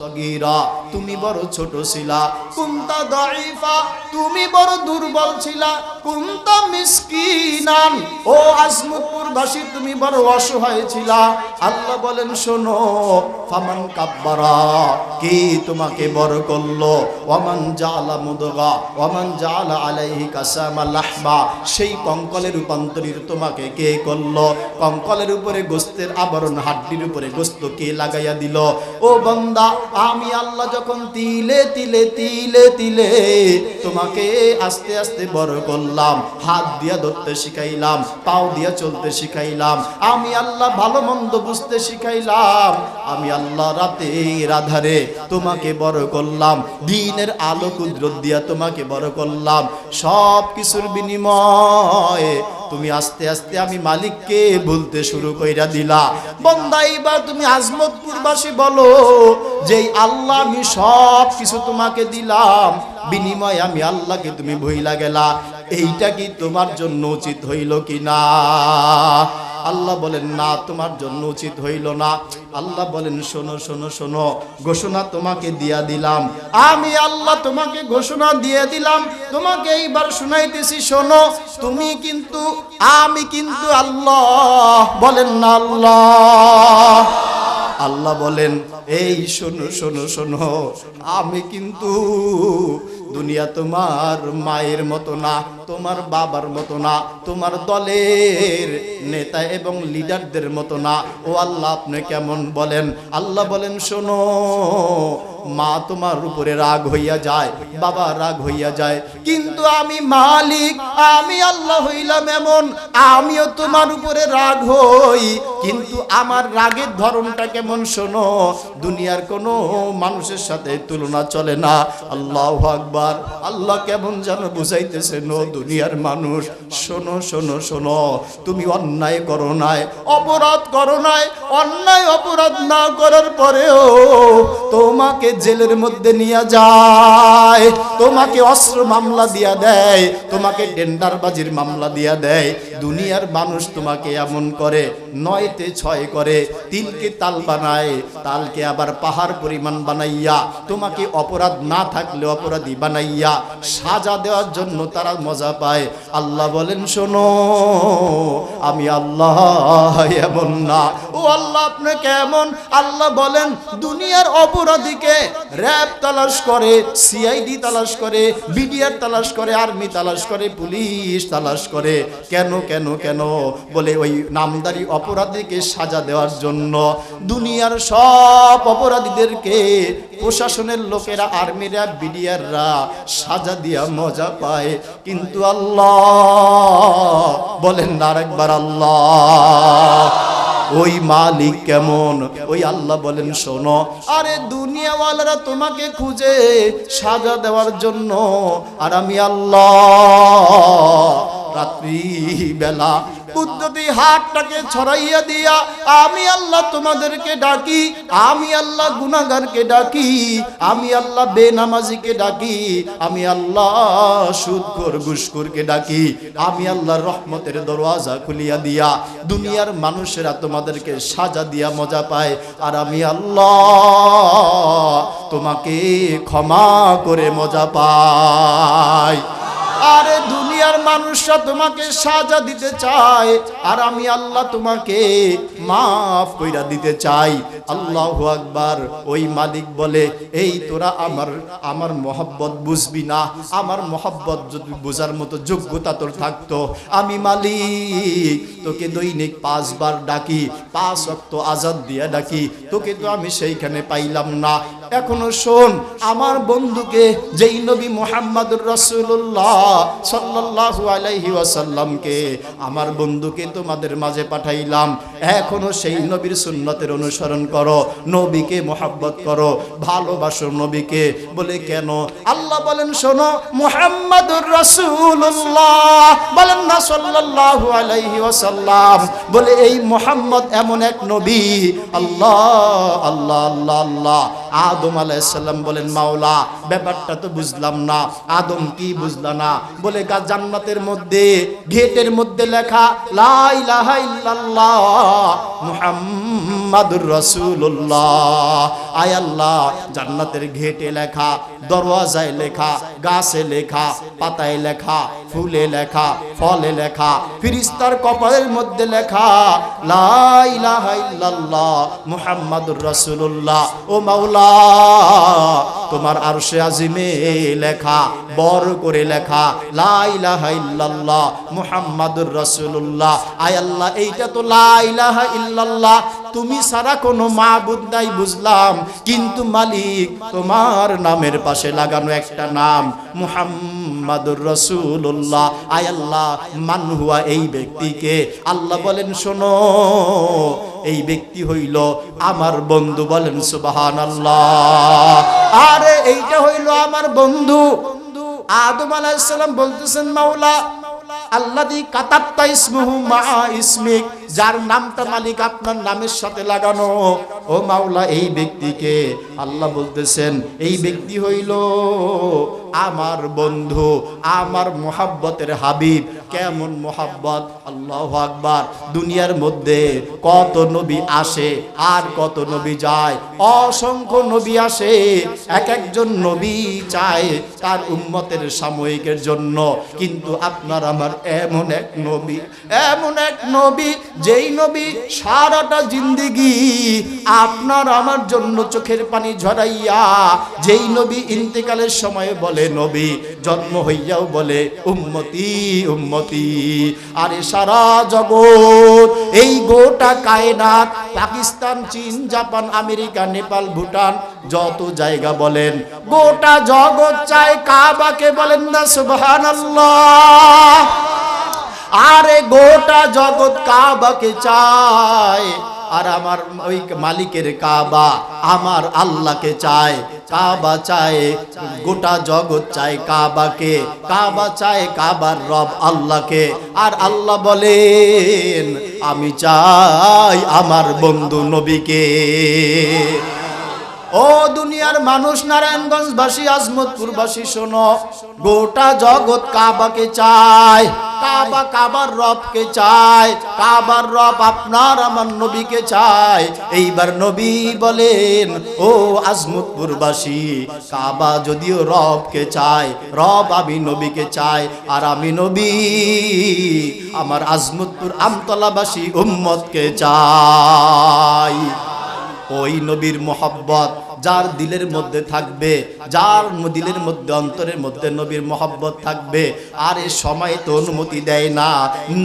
সগীরা, তুমি বড় ছোট ছিলা। কুনতা দাঈফা, তুমি বড় দুর্বল ছিলা। কুনতা মিসকিনান, ও আজমতপুরবাসী তুমি বড় অসহায় ছিলা। আল্লাহ বলেন শোনো, ফামান কাব্বারা, কে তোমাকে বড় করলো? ওয়ামান জাআলা মুদগা ওয়ামান জাআলা আলাইহি কাসামা লাহমা, সেই কঙ্কলে রূপান্তরিত তোমাকে কে করলো? কঙ্কলের উপরে গোস্তের আবরণ, হাড্ডির উপরে গোস্ত কে লাগাইয়া দিল? ও বান্দা, আমি আল্লাহ যখন তিলে তিলে তিলে তিলে তোমাকে আস্তে আস্তে বড় করলাম, হাত দিয়া ধরতে শিখাইলাম, পাও দিয়া চলতে শিখাইলাম, আমি আল্লাহ ভালো মন্দ বুঝতে শিখাইলাম, আমি আল্লাহ রাতের আধারে তোমাকে বড় করলাম, দিনের আলো কুদরত দিয়া তোমাকে বড় করলাম। সব কিছুর বিনিময়ে তুমি আস্তে আস্তে আমি মালিককে বলতে শুরু কইরা দিলা। বান্দা, এইবার তুমি আজমতপুরবাসী বলো, যেই আল্লাহ আমি সব কিছু তোমাকে দিলাম, বিনিময়ে আমি আল্লাহকে তুমি ভুইলা গেলা, এইটা কি তোমার জন্য উচিত হইল কি না? আল্লাহ বলেন না, তোমার জন্য উচিত হইল না। আল্লাহ বলেন শোনো শোনো শোনো, ঘোষণা তোমাকে দিয়া দিলাম, আমি আল্লাহ তোমাকে ঘোষণা দিয়ে দিলাম, তোমাকে এইবার শুনাইতেছি শোনো। তুমি কিন্তু, আমি কিন্তু আল্লাহ, বলেন না আল্লাহ। আল্লাহ বলেন এই শোনো শোনো শোনো, আমি কিন্তু দুনিয়া তোমার মায়ের মতো না, তোমার বাবার মতো না, তোমার দলের নেতা এবং লিডারদের মতো না। ও আল্লাহ, আপনি কেমন বলেন? আল্লাহ বলেন শোনো, মা তোমার উপরে রাগ হইয়া যায়, বাবা রাগ হইয়া যায়, কিন্তু আমি মালিক, আমি আল্লাহ হইলাম এমন, আমিও তোমার উপরে রাগ হই, কিন্তু আমার রাগের ধরনটা কেমন শোনো, দুনিয়ার কোনো মানুষের সাথে তুলনা চলে না। আল্লাহু আকবার। আল্লাহ কেমন যেন বুঝাইতেছেন, ও দুনিয়ার মানুষ, শোনো শোনো শোনো, তুমি অন্যায় করো নাই, অপরাধ করো নাই, অন্যায় অপরাধ না করার পরেও তোমাকে জেলের মধ্যে নিয়ে যায়, তোমাকে অস্ত্র মামলা দিয়া দেয়, তোমাকে টেন্ডারবাজির মামলা দিয়া দেয়। দুনিয়ার মানুষ তোমাকে এমন করে, 9তে 6 করে, তিলকে তাল বানায়, তালকে আবার পাহাড় পরিমাণ বানাইয়া তোমাকে অপরাধ না থাকলে অপরাধী বানাইয়া সাজা দেওয়ার জন্য তারা মজা পায়। আল্লাহ বলেন শোনো, আমি আল্লাহ এমন না। ও আল্লাহ, আপনি কেমন? আল্লাহ বলেন দুনিয়ার অপরাধীকে র‍্যাব তালাশ করে, সিআইডি তালাশ করে, বিডিআর তালাশ করে, আর্মি তালাশ করে, পুলিশ তালাশ করে। কেন কেন কেন? বলে ওই নামদারি অপরাধীকে সাজা দেওয়ার জন্য। দুনিয়ার সব অপরাধীদেরকে প্রশাসনের লোকেরা, আর্মিরা, বিডিআররা সাজা দিয়া মজা পায়, কিন্তু আল্লাহ বলেন না আরেকবার আল্লাহ। ওই মালিক কেমন? ওই আল্লাহ বলেন শোনো, আরে দুনিয়াওয়ালারা তোমাকে খুঁজে সাজা দেওয়ার জন্য, আর আমি আল্লাহ রাত্রি বেলা কুদরতি হাতটাকে ছড়াইয়া দিয়া আমি আল্লাহ তোমাদেরকে ডাকি, আমি আল্লাহ গুনাহগারকে ডাকি, আমি আল্লাহ বেনামাজিকে ডাকি, আমি আল্লাহ সুদখোর ঘুষখোরকে ডাকি, আমি আল্লাহর রহমতের দরওয়াজা খুলিয়া দিয়া দুনিয়ার মানুষেরা তোমাদেরকে সাজা দিয়া মজা পায়, আর আমি আল্লাহ তোমাকে ক্ষমা করে মজা পাই। আরে দুনিয়ার মানুষরা তোমাকে সাজা দিতে চায়, আর আমি আল্লাহ তোমাকে মাফ কইরা দিতে চাই। আল্লাহু আকবার। ওই মালিক বলে, এই তোরা আমার মহব্বত বুঝবি না, আমার মহব্বত যদি বোঝার মতো যোগ্যতা তোর থাকতো, আমি মালিক তোকে দৈনিক 5 বার ডাকি, 5 ওয়াক্ত আযান দিয়া ডাকি, তোকে তো আমি সেইখানে পাইলাম না। এখনো শোন, আমার বন্ধুকে, যেই নবী মুহাম্মদুর রাসূলুল্লাহ সাল্লাল্লাহু আলাইহি ওয়াসাল্লামকে, আমার বন্ধুকে তোমাদের মাঝে পাঠাইলাম, এখনো সেই নবীর সুন্নতের অনুসরণ করো, নবীকে মুহাব্বত করো, ভালোবাসো নবীকে। বলে কেন? আল্লাহ বলেন শোনো, মুহাম্মদুর রাসূলুল্লাহ, বলেন না সাল্লাল্লাহু আলাইহি ওয়াসাল্লাম। বলে এই মুহাম্মদ এমন এক নবী, আল্লাহ আল্লাহ আল্লাহ আল্লাহ। আদম আলাইহিস সালাম বলেন, মাওলা ব্যাপারটা তো বুঝলাম না। আদম কি বুঝলা না? বলে জান্নাতের মধ্যে গেটের মধ্যে লেখা লা ইলাহা ইল্লাল্লাহ মুহাম্মাদুর রাসূলুল্লাহ। আয় আল্লাহ, জান্নাতের গেটে লেখা, দরওয়াজায় লেখা, গাছে লেখা, পাতায় লেখা, ফুলে লেখা, ফলে লেখা, ফেরেশতার কপালের মধ্যে লেখা লা ইলাহা ইল্লাল্লাহ মুহাম্মাদুর রাসূলুল্লাহ। ও মাওলা, তোমার আরশে আজিমে লেখা, বড় করে লেখা লা ইলাহা ইল্লাল্লাহ মুহাম্মাদুর রাসূলুল্লাহ। আয় আল্লাহ, এইটা তো লা ইলাহা ইল্লাল্লাহ, তুমি ছাড়া কোনো মাবুদ নাই বুঝলাম, কিন্তু মালিক তোমার নামের পাশে লাগানো একটা নাম মুহাম্মাদুর রাসূলুল্লাহ। আয় আল্লাহ, মান হুয়া, এই ব্যক্তিকে আল্লাহ বলেন শোনো, এই ব্যক্তি হইল আমার বন্ধু। বলেন সুবহানাল্লাহ। আরে এইটা হইল আমার বন্ধু। আদম আলাইহিস সালাম বলতেছেন মাওলা আল্লাযী কাতাবতা ইসমুহু মা ইসমিক, যার নামটা মালিক আপনার নামের সাথে লাগানো। ও মাওলা, এই ব্যক্তিকে আল্লাহ বলতেছেন এই ব্যক্তি হইল আমার বন্ধু, আমার মোহাব্বতের হাবিব। কেমন মোহাব্বত! আল্লাহু আকবার। দুনিয়ার মধ্যে কত নবী আসে আর কত নবী যায়, অসংখ্য নবী আসে, এক একজন নবী চায় তার উম্মতের সাময়িকের জন্য, কিন্তু আপনার আমার এমন এক নবী, এমন এক নবী, যেই নবী সারাটা জিন্দেগি আপনার আমার জন্য চোখের পানি ঝরাইয়া, যেই নবী ইন্তেকালের সময় বলে নবী, জন্ম হইয়াও বলে উম্মতি উম্মতি। আরে সারা জগৎ, এই গোটা কায়নাত, পাকিস্তান, চীন, জাপান, আমেরিকা, নেপাল, ভুটান, যত জায়গা বলেন, গোটা জগৎ চায় কাবাকে। বলেন না সুবহানাল্লাহ। আরে গোটা জগৎ কাবাকে চায়, আর আমার ওই মালিকের কাবা, আমার আল্লাহকে চায়। কাবা চায়, গোটা জগৎ চায় কাবাকে, কাবা চায় কাবার রব আল্লাহকে। আর আল্লাহ বলেন আমি চাই আমার বন্ধু নবীকে। ও দুনিয়ার মানুষ, নারায়ণগঞ্জবাসী, আজমতপুরবাসী, শোনো, গোটা জগৎ কাবাকে চায়, কাবা কাবার রবকে চায়, কাবার রব আপনার আমার নবীকে চায়। এইবার নবী বলেন ও আজমতপুরবাসী, কাবা যদিও রবকে চায়, রব আমি নবীকে চাই, আর আমি নবী আমার আজমতপুর আমতলাবাসী উম্মতকে চাই। ওই নবীর মোহাব্বত যার দিলের মধ্যে থাকবে, যার দিলের মধ্যে, অন্তরের মধ্যে নবীর মোহাব্বত থাকবে, আর এ সময় তো অনুমতি দেয় না।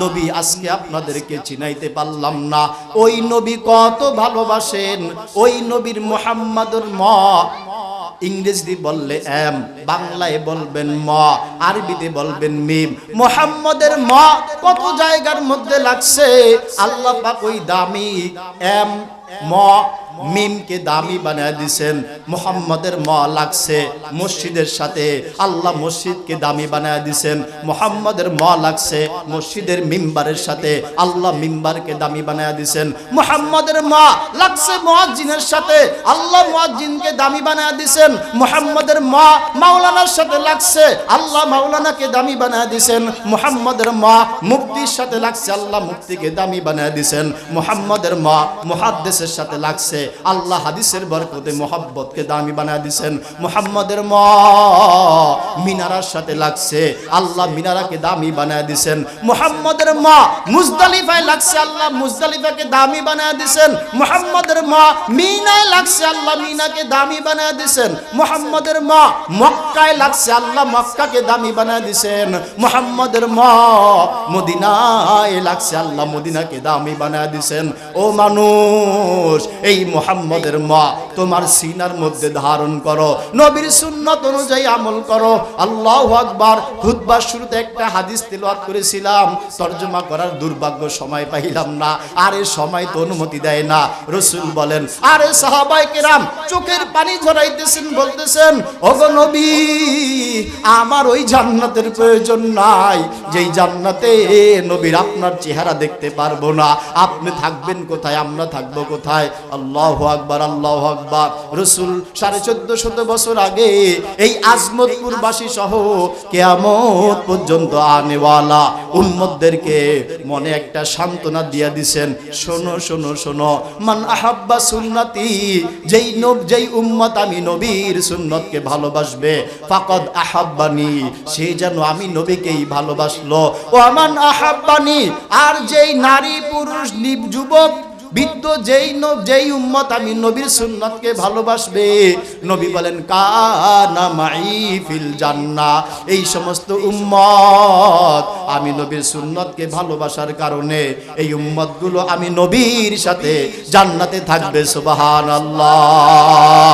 নবী আজকে আপনাদেরকে চিনাইতে পারলাম না, ওই নবী কত ভালোবাসেন। ওই নবীর মুহাম্মাদুর মা, ইংরেজি বললে এম, বাংলায় বলবেন ম, আরবিতে বলবেন মিম। মুহাম্মাদের মা কত জায়গার মধ্যে লাগছে, আল্লাহ পাক ওই দামি এম ম মিমকে দামি বানায় দিয়েছেন। মুহাম্মাদের ম লাগছে মসজিদের সাথে, আল্লাহ মসজিদকে দামি বানায় দিয়েছেন। মুহাম্মাদের ম লাগছে মসজিদের মিম্বারের সাথে, আল্লাহ মিম্বারকে দামি বানায় দিয়েছেন। মুহাম্মাদের ম লাগছে মুয়াজ্জিনের সাথে, আল্লাহ মুয়াজ্জিনকে দামি বানায় দিয়েছেন। মুহাম্মাদের ম মাওলানার সাথে লাগছে, আল্লাহ মাওলানাকে দামি বানায় দিয়েছেন। মুহাম্মাদের ম মুফতির সাথে লাগছে, আল্লাহ মুফতিকে দামি বানায় দিয়েছেন। মুহাম্মাদের ম মুহাদ্দিসের সাথে লাগছে, আল্লাহ হাদিসের বরকতে মোহাব্বতকে দামি বানায় দিয়েছেন। মুহাম্মাদের মা মিনারার সাথে লাগছে, আল্লাহ মিনারাকে দামি বানায় দিয়েছেন। মুহাম্মাদের মা মুজদালিফায় লাগছে, আল্লাহ মুজদালিফাকে দামি বানায় দিয়েছেন। মুহাম্মাদের মা মিনায় লাগছে, আল্লাহ মিনাকে দামি বানায় দিয়েছেন। মুহাম্মাদের মা মক্কায় লাগছে, আল্লাহ মক্কাকে দামি বানায় দিয়েছেন। মুহাম্মাদের মা মদিনায় লাগছে, আল্লাহ মদিনাকে দামি বানায় দিয়েছেন। ও মানুষ, এই মুহাম্মাদের মা তোমার সিনার মধ্যে ধারণ করো, নবীর সুন্নাত অনুযায়ী আমল করো। আল্লাহু আকবার। খুতবার শুরুতে একটা হাদিস তেলাওয়াত করেছিলাম, তরজমা করার দুর্ভাগ্য সময় পাইলাম না, আরে সময় তো অনুমতি দেয় না। রাসূল বলেন, আরে সাহাবায়ে কেরাম চোখের পানি ঝরাইতেছেন, বলতেছেন ওগো নবী, আমার ওই জান্নাতের প্রয়োজন নাই যেই জান্নাতে নবীর আপনার চেহারা দেখতে পারবো না। আপনি থাকবেন কোথায়, আমরা থাকবো কোথায়? আল্লাহু আকবার, আল্লাহু আকবার। রাসূল 1450 বছর আগে এই আজমতপুরবাসী সহ কিয়ামত পর্যন্ত আনেওয়ালা উম্মতদেরকে মনে একটা সান্ত্বনা দিয়া দিবেন, শোনো শোনো শোনো, মান আহাব্বা সুন্নতি, যেই উম্মত আমি নবীর সুন্নতকে ভালোবাসবে, ফাকাদ আহাব্বানি, সে যেন আমি নবীকেই ভালোবাসলো। ও আমান আহাব্বানি, আর যেই নারী পুরুষ যুবক বৃদ্ধ যেই উম্মত আমি নবীর সুন্নতকে ভালোবাসবে, নবী বলেন কানা মাই ফিল জান্নাহ, এই সমস্ত উম্মত আমি নবীর সুন্নতকে ভালোবাসার কারণে এই উম্মতগুলো আমি নবীর সাথে জান্নাতে থাকবে। সুবহানাল্লাহ।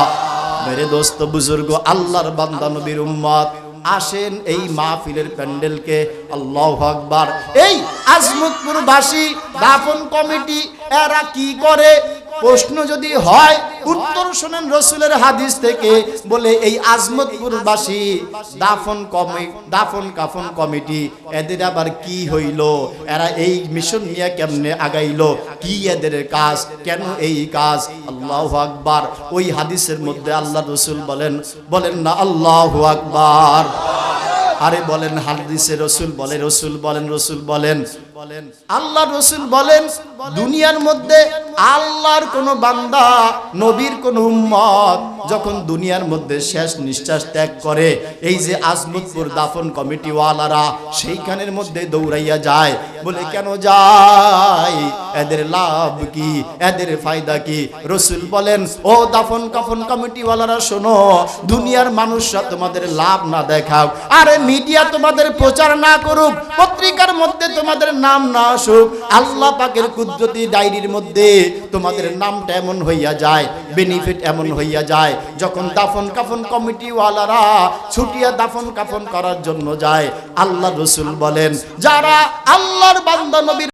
মেরে দোস্ত বুজুর্গ, আল্লাহর বান্দা নবীর উম্মত, আসেন এই মাহফিলের প্যান্ডেলকে আল্লাহু আকবার। এই আজমতপুরবাসী দাফন কমিটি এরা কি করে? প্রশ্ন যদি হয় উত্তর শুনেন রাসূলের হাদিস থেকে। বলে এই আজমতপুরবাসী দাফন কাফন কমিটি এদের আবার কি হইল? এরা এই মিশন নিয়ে কেমনে আগাইলো? কি এদের কাজ? কেন এই কাজ? আল্লাহু আকবার। ওই হাদিসের মধ্যে আল্লাহ রাসূল বলেন না আল্লাহু আকবার? আরে বলেন, হাদিসে রাসূল বলেন আল্লাহ রাসূল বলেন, দুনিয়ার মধ্যে আল্লাহর কোন বান্দা, নবীর কোন উম্মত যখন দুনিয়ার মধ্যে শেষ নিঃশ্বাস ত্যাগ করে, এই যে আজমতপুর দাফন কমিটি ওয়ালারা সেইখানের মধ্যে দৌড়াইয়া যায়। বলে কেন যায়? এদের লাভ কি? এদের ফায়দা কি? রাসূল বলেন, ও দাফন কাফন কমিটি ওয়ালারা শোনো, দুনিয়ার মানুষরা তোমাদের লাভ না দেখাও, আরে মিডিয়া তোমাদের প্রচার না করুক, পত্রিকার মধ্যে তোমাদের নাম না আসুক, আল্লাহ পাকের কুদরতি ডায়েরির মধ্যে তোমাদের নামটা এমন হইয়া যায়, বেনিফিট এমন হইয়া যায়, যখন দাফন কাফন কমিটি ওয়ালারা ছুটিয়া দাফন কাফন করার জন্য যায়, আল্লাহ রাসূল বলেন যারা আল্লাহর বান্দা নবীর